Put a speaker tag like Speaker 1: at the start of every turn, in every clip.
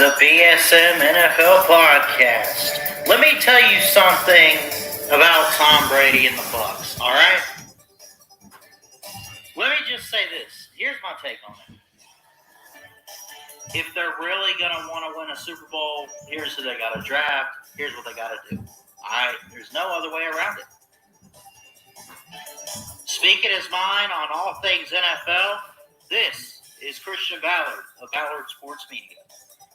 Speaker 1: the BSM NFL podcast. Let me tell you something about Tom Brady and the Bucs, all right? Let me just say this. Here's my take on it. If they're really going to want to win a Super Bowl, here's who they got to draft. Here's what they got to do. All right? There's no other way around it. Speaking his mind on all things NFL, this is Christian Ballard of Ballard Sports Media.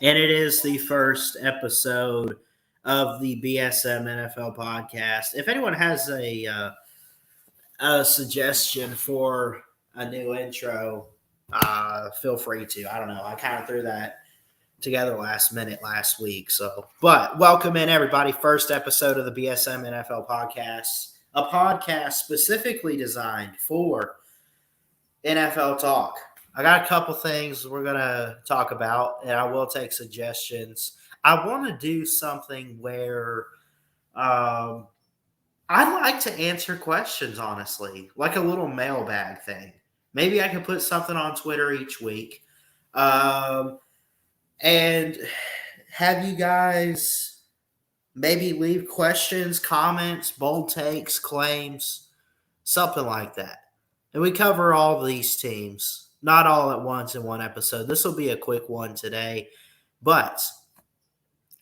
Speaker 2: And it is the first episode of the BSM NFL podcast. If anyone has a suggestion for a new intro, feel free to. I don't know. I kind of threw that together last minute last week. But welcome in, everybody. First episode of the BSM NFL podcast, a podcast specifically designed for NFL talk. I got a couple things we're going to talk about, and I will take suggestions. I want to do something where I'd like to answer questions, honestly, like a little mailbag thing. Maybe I could put something on Twitter each week and have you guys maybe leave questions, comments, bold takes, claims, something like that. And we cover all these teams. Not all at once in one episode. This will be a quick one today. But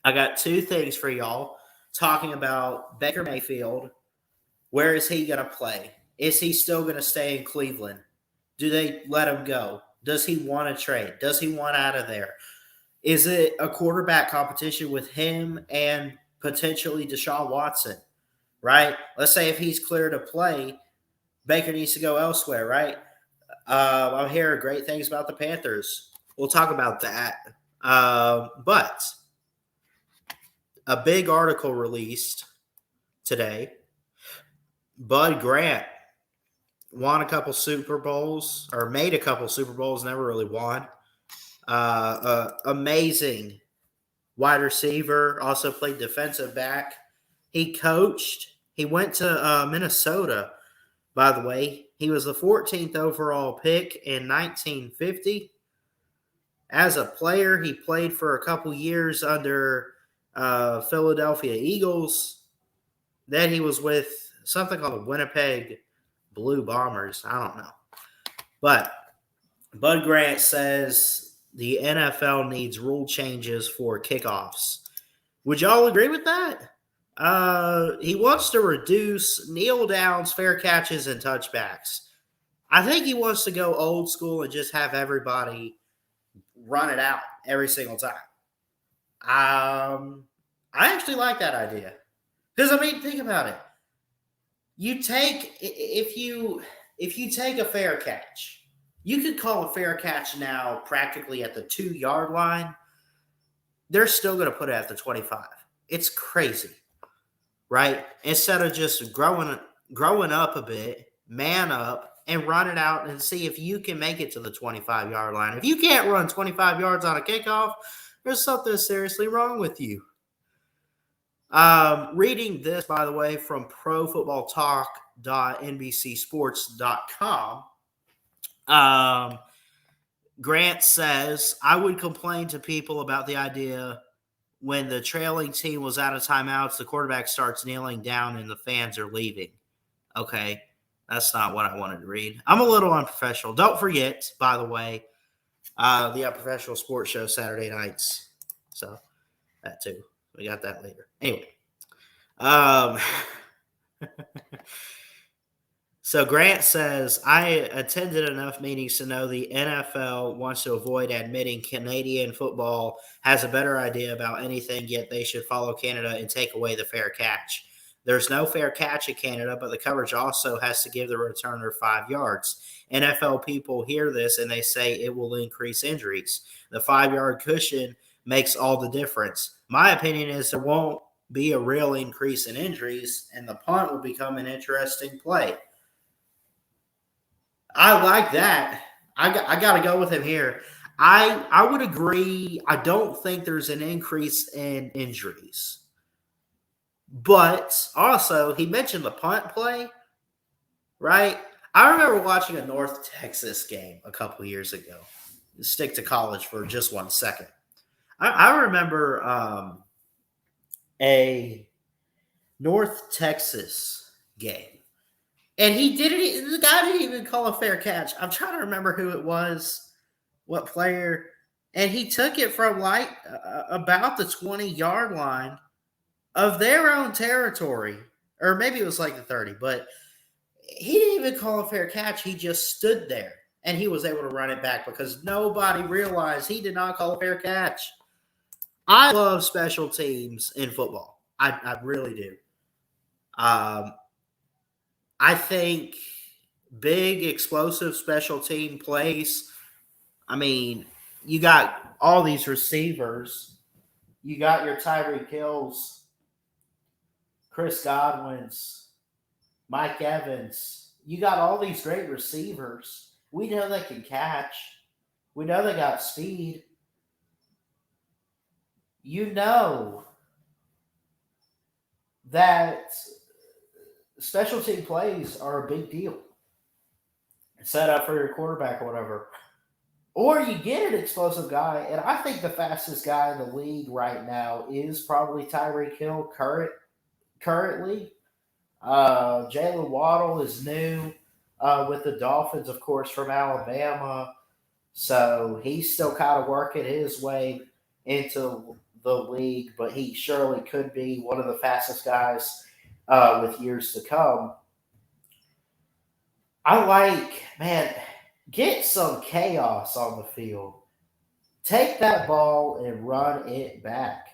Speaker 2: I got two things for y'all. Talking about Baker Mayfield. Where is he going to play? Is he still going to stay in Cleveland? Do they let him go? Does he want to trade? Does he want out of there? Is it a quarterback competition with him and potentially Deshaun Watson? Right? Let's say if he's clear to play, Baker needs to go elsewhere, right? I'm hearing great things about the Panthers. We'll talk about that. But a big article released today. Bud Grant won a couple Super Bowls, or made a couple Super Bowls, never really won. Amazing wide receiver, also played defensive back. He coached. He went to Minnesota, by the way. He was the 14th overall pick in 1950. As a player, he played for a couple years under Philadelphia Eagles. Then he was with something called the Winnipeg Blue Bombers. I don't know. But Bud Grant says the NFL needs rule changes for kickoffs. Would y'all agree with that? He wants to reduce kneel downs, fair catches, and touchbacks. I think he wants to go old school and just have everybody run it out every single time. I actually like that idea. Because, I mean, think about it. If you take a fair catch, you could call a fair catch now practically at the 2-yard line. They're still going to put it at the 25. It's crazy. Right? Instead of just growing up a bit, man up, and run it out and see if you can make it to the 25-yard line. If you can't run 25 yards on a kickoff, there's something seriously wrong with you. Reading this, by the way, from profootballtalk.nbcsports.com, Grant says, I would complain to people about the idea when the trailing team was out of timeouts, the quarterback starts kneeling down and the fans are leaving. Okay, that's not what I wanted to read. I'm a little unprofessional. Don't forget, by the way, the Unprofessional Sports Show Saturday nights. So that too. We got that later. Anyway. So Grant says, I attended enough meetings to know the NFL wants to avoid admitting Canadian football has a better idea about anything, yet they should follow Canada and take away the fair catch. There's no fair catch in Canada, but the coverage also has to give the returner 5 yards. NFL people hear this and they say it will increase injuries. The 5-yard cushion makes all the difference. My opinion is there won't be a real increase in injuries, and the punt will become an interesting play. I like that. I got to go with him here. I would agree. I don't think there's an increase in injuries. But also, he mentioned the punt play, right? I remember watching a North Texas game a couple years ago. Stick to college for just 1 second. I remember a North Texas game, and he didn't. The guy didn't even call a fair catch. I'm trying to remember who it was, what player, and he took it from like about the 20-yard line of their own territory, or maybe it was like the 30, but he didn't even call a fair catch. He just stood there and he was able to run it back because nobody realized he did not call a fair catch. I love special teams in football. I really do. Um, I think big, explosive special team plays. I mean, you got all these receivers. You got your Tyreek Hills, Chris Godwin's, Mike Evans. You got all these great receivers. We know they can catch. We know they got speed. You know that special team plays are a big deal. Set up for your quarterback or whatever. Or you get an explosive guy, and I think the fastest guy in the league right now is probably Tyreek Hill currently. Jalen Waddle is new with the Dolphins, of course, from Alabama. So he's still kind of working his way into the league, but he surely could be one of the fastest guys with years to come. I like, man, get some chaos on the field. Take that ball and run it back.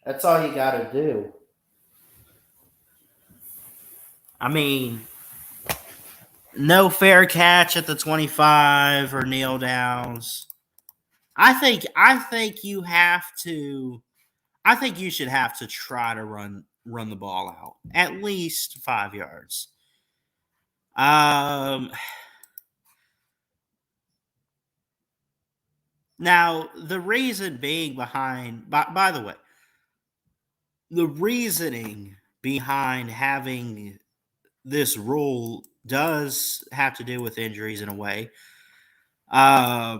Speaker 2: That's all you got to do. I mean, no fair catch at the 25 or kneel downs. I think you have to I think you should have to try to run the ball out at least 5 yards. Um Now the reason being behind by the way, the reasoning behind having this rule does have to do with injuries in a way. Uh,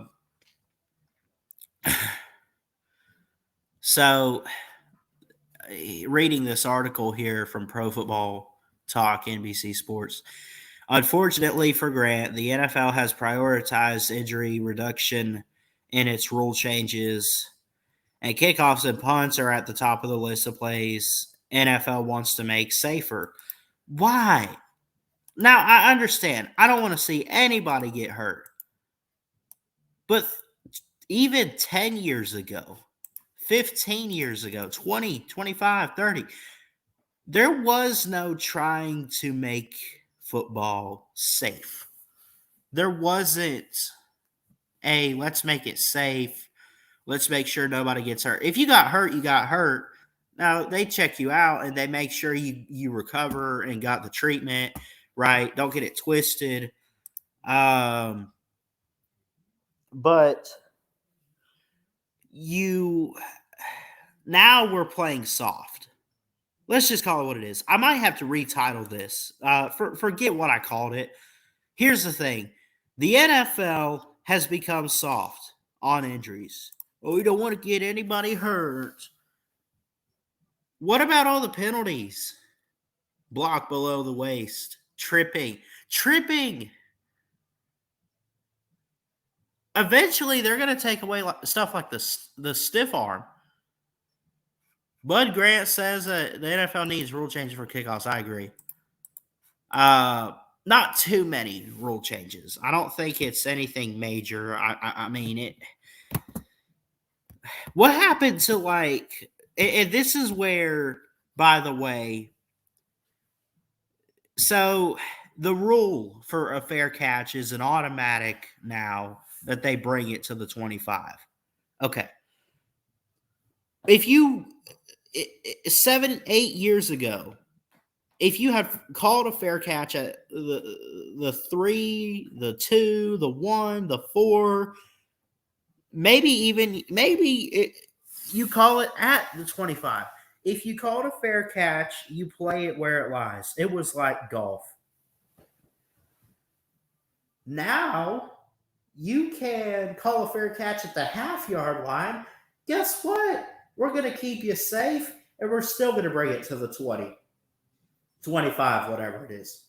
Speaker 2: so, reading this article here from Pro Football Talk, NBC Sports. Unfortunately for Grant, the NFL has prioritized injury reduction in its rule changes, and kickoffs and punts are at the top of the list of plays NFL wants to make safer. Why? Now, I understand. I don't want to see anybody get hurt. But even 10 years ago, 15 years ago, 20, 25, 30, there was no trying to make football safe. There wasn't a let's make it safe. Let's make sure nobody gets hurt. If you got hurt, you got hurt. Now, they check you out and they make sure you recover and got the treatment, right? Don't get it twisted. But you now we're playing soft. Let's just call it what it is. I might have to retitle this. Forget what I called it. Here's the thing: the NFL has become soft on injuries. Oh, we don't want to get anybody hurt. What about all the penalties? Block below the waist, tripping. Eventually, they're going to take away stuff like the stiff arm. Bud Grant says that the NFL needs rule changes for kickoffs. I agree. Not too many rule changes. I don't think it's anything major. I mean it. What happened to and this is where, by the way, so the rule for a fair catch is an automatic now that they bring it to the 25. Okay. If you 7, 8 years ago, if you had called a fair catch at the 3, the 2, the 1, the 4, you call it at the 25. If you called a fair catch, you play it where it lies. It was like golf. Now you can call a fair catch at the half-yard line guess what? We're going to keep you safe and we're still going to bring it to the 20, 25, whatever it is.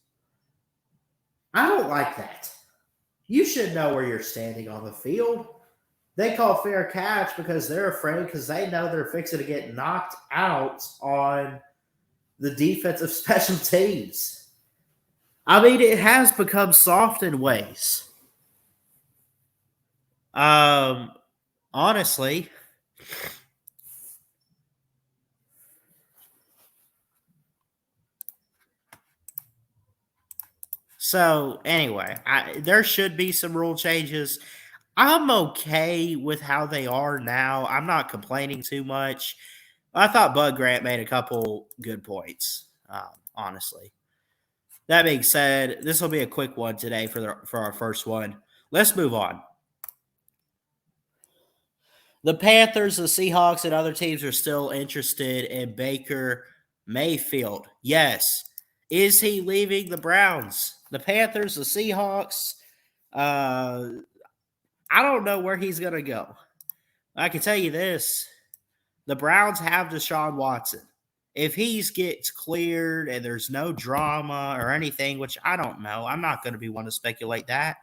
Speaker 2: I don't like that. You should know where you're standing on the field. They call fair catch because they're afraid because they know they're fixing to get knocked out on the defensive special teams. I mean, it has become soft in ways. Um, honestly, so anyway, there should be some rule changes. I'm okay with how they are now. I'm not complaining too much. I thought Bud Grant made a couple good points, honestly. That being said, this will be a quick one today for our first one. Let's move on. The Panthers, the Seahawks, and other teams are still interested in Baker Mayfield. Yes. Is he leaving the Browns? The Panthers, the Seahawks, I don't know where he's going to go. I can tell you this. The Browns have Deshaun Watson. If he gets cleared and there's no drama or anything, which I don't know, I'm not going to be one to speculate that.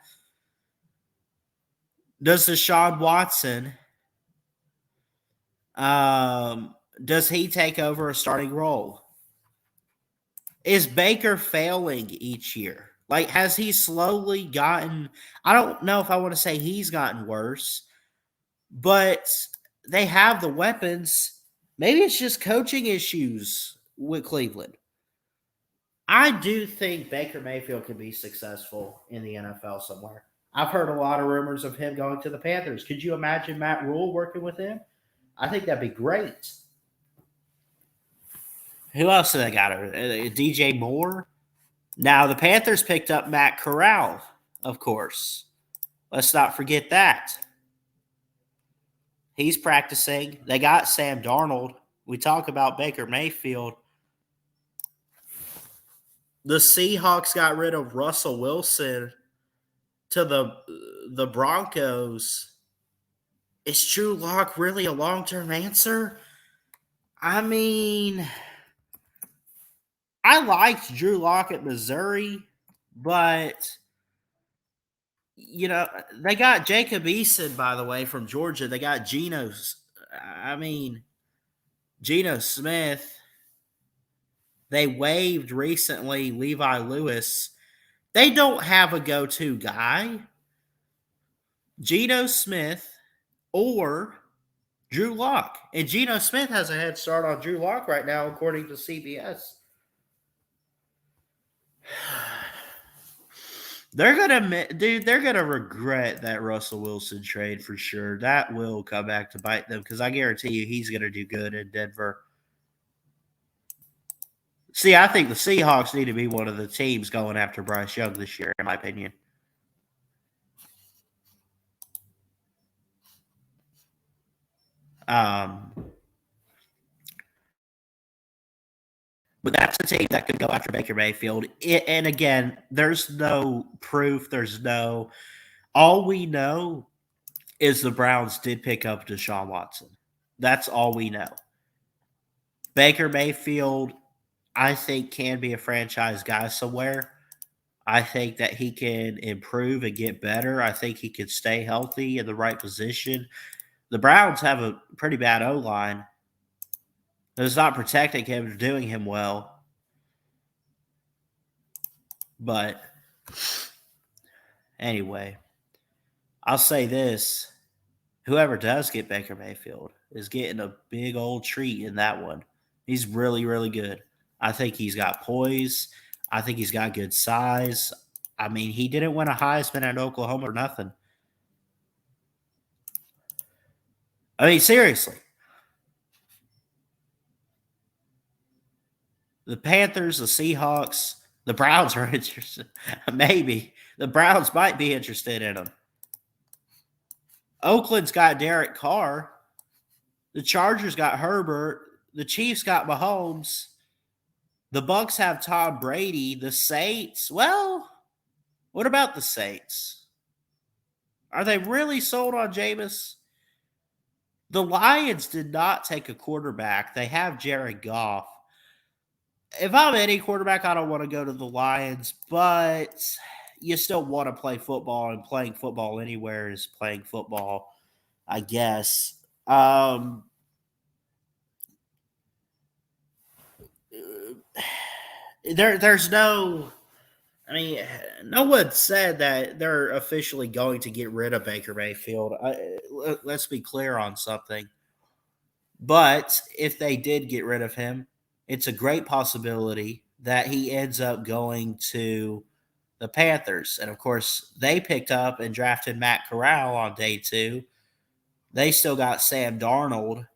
Speaker 2: Does Deshaun Watson, does he take over a starting role? Is Baker failing each year? Like, has he slowly gotten, I don't know if I want to say he's gotten worse, but they have the weapons. Maybe it's just coaching issues with Cleveland. I do think Baker Mayfield could be successful in the NFL somewhere. I've heard a lot of rumors of him going to the Panthers. Could you imagine Matt Rule working with him? I think that'd be great. Who else did they got? DJ Moore? Now, the Panthers picked up Matt Corral, of course. Let's not forget that. He's practicing. They got Sam Darnold. We talk about Baker Mayfield. The Seahawks got rid of Russell Wilson to the Broncos. Is Drew Lock really a long-term answer? I mean, I liked Drew Lock at Missouri, but they got Jacob Eason, by the way, from Georgia. They got Geno Smith. They waived recently Levi Lewis. They don't have a go-to guy. Geno Smith or Drew Lock. And Geno Smith has a head start on Drew Lock right now, according to CBS. They're gonna regret that Russell Wilson trade for sure. That will come back to bite them because I guarantee you he's gonna do good in Denver. See, I think the Seahawks need to be one of the teams going after Bryce Young this year, in my opinion. But that's a team that could go after Baker Mayfield. And again, there's no proof. All we know is the Browns did pick up Deshaun Watson. That's all we know. Baker Mayfield, I think, can be a franchise guy somewhere. I think that he can improve and get better. I think he can stay healthy in the right position. The Browns have a pretty bad O-line. It's not protecting him, doing him well. But anyway, I'll say this. Whoever does get Baker Mayfield is getting a big old treat in that one. He's really, really good. I think he's got poise. I think he's got good size. I mean, he didn't win a Heisman at Oklahoma or nothing. I mean, seriously. The Panthers, the Seahawks, the Browns are interested. Maybe. The Browns might be interested in him. Oakland's got Derek Carr. The Chargers got Herbert. The Chiefs got Mahomes. The Bucks have Tom Brady. The Saints, well, what about the Saints? Are they really sold on Jameis? The Lions did not take a quarterback. They have Jared Goff. If I'm any quarterback, I don't want to go to the Lions, but you still want to play football, and playing football anywhere is playing football, I guess. There's no. I mean, no one said that they're officially going to get rid of Baker Mayfield. Let's be clear on something. But if they did get rid of him, it's a great possibility that he ends up going to the Panthers. And of course, they picked up and drafted Matt Corral on day 2. They still got Sam Darnold.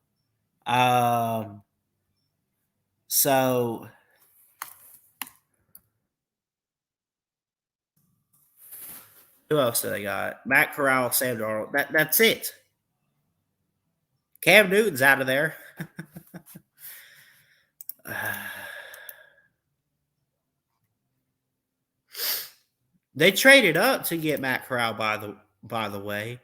Speaker 2: So who else do they got? Matt Corral, Sam Darnold. That's it. Cam Newton's out of there. They traded up to get Matt Corral, by the way.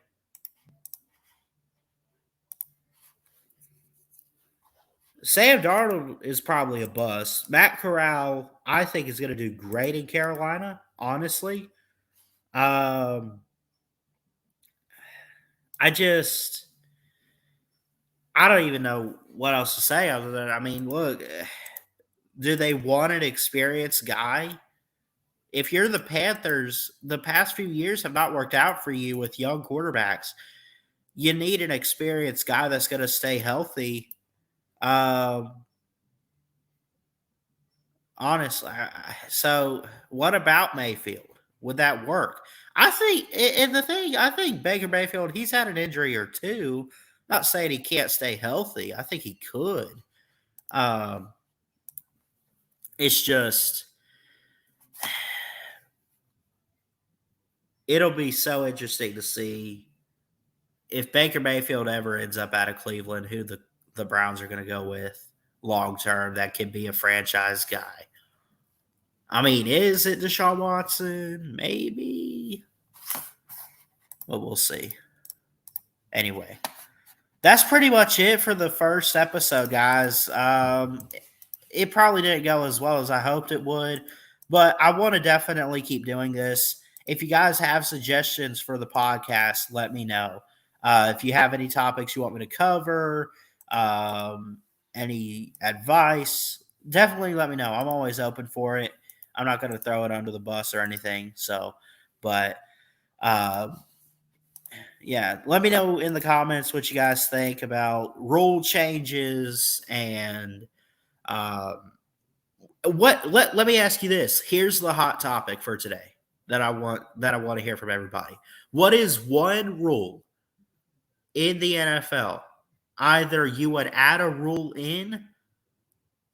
Speaker 2: Sam Darnold is probably a bust. Matt Corral, I think, is going to do great in Carolina, honestly. Um, I don't even know what else to say other than, I mean, look, do they want an experienced guy? If you're the Panthers, the past few years have not worked out for you with young quarterbacks. You need an experienced guy that's going to stay healthy. Honestly, so what about Mayfield? Would that work? I think, and the thing, I think Baker Mayfield, he's had an injury or two. Not saying he can't stay healthy. I think he could. Um, it's just, it'll be so interesting to see if Baker Mayfield ever ends up out of Cleveland, who the Browns are going to go with long term that can be a franchise guy. I mean, is it Deshaun Watson? Maybe. But we'll see. Anyway, that's pretty much it for the first episode, guys. It probably didn't go as well as I hoped it would, but I want to definitely keep doing this. If you guys have suggestions for the podcast, let me know. If you have any topics you want me to cover, any advice, definitely let me know. I'm always open for it. I'm not going to throw it under the bus or anything. So, but yeah, let me know in the comments what you guys think about rule changes and let me ask you this. Here's the hot topic for today that I want to hear from everybody. What is one rule in the NFL? Either you would add a rule in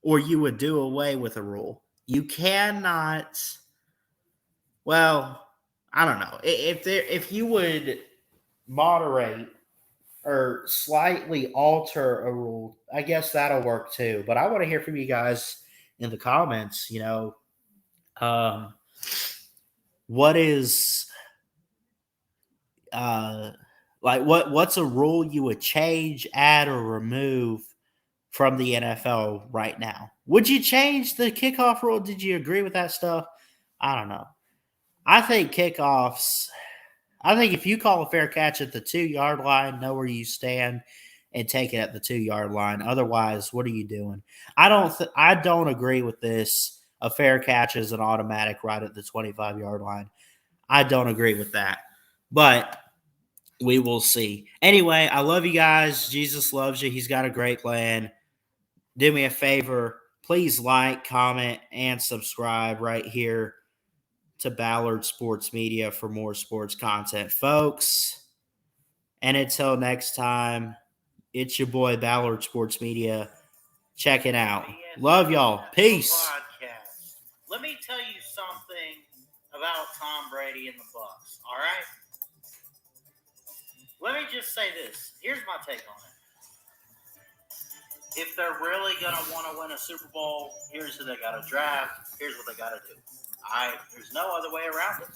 Speaker 2: or you would do away with a rule. You cannot, well, I don't know. If you would moderate or slightly alter a rule, I guess that'll work too. But I want to hear from you guys in the comments. What is what's a rule you would change, add, or remove from the NFL right now? Would you change the kickoff rule? Did you agree with that stuff? I don't know. I think kickoffs. I think if you call a fair catch at the 2-yard line, know where you stand, and take it at the 2-yard line. Otherwise, what are you doing? I don't agree with this. A fair catch is an automatic right at the 25-yard line. I don't agree with that. But we will see. Anyway, I love you guys. Jesus loves you. He's got a great plan. Do me a favor. Please like, comment, and subscribe right here to Ballard Sports Media for more sports content, folks. And until next time, it's your boy Ballard Sports Media. Check it out. Love y'all. Peace.
Speaker 1: Podcast. Let me tell you something about Tom Brady and the Bucs. All right. Let me just say this. Here's my take on it. If they're really gonna want to win a Super Bowl, here's who they got to draft. Here's what they got to do. There's no other way around it.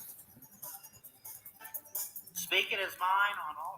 Speaker 1: Speaking his mind on all.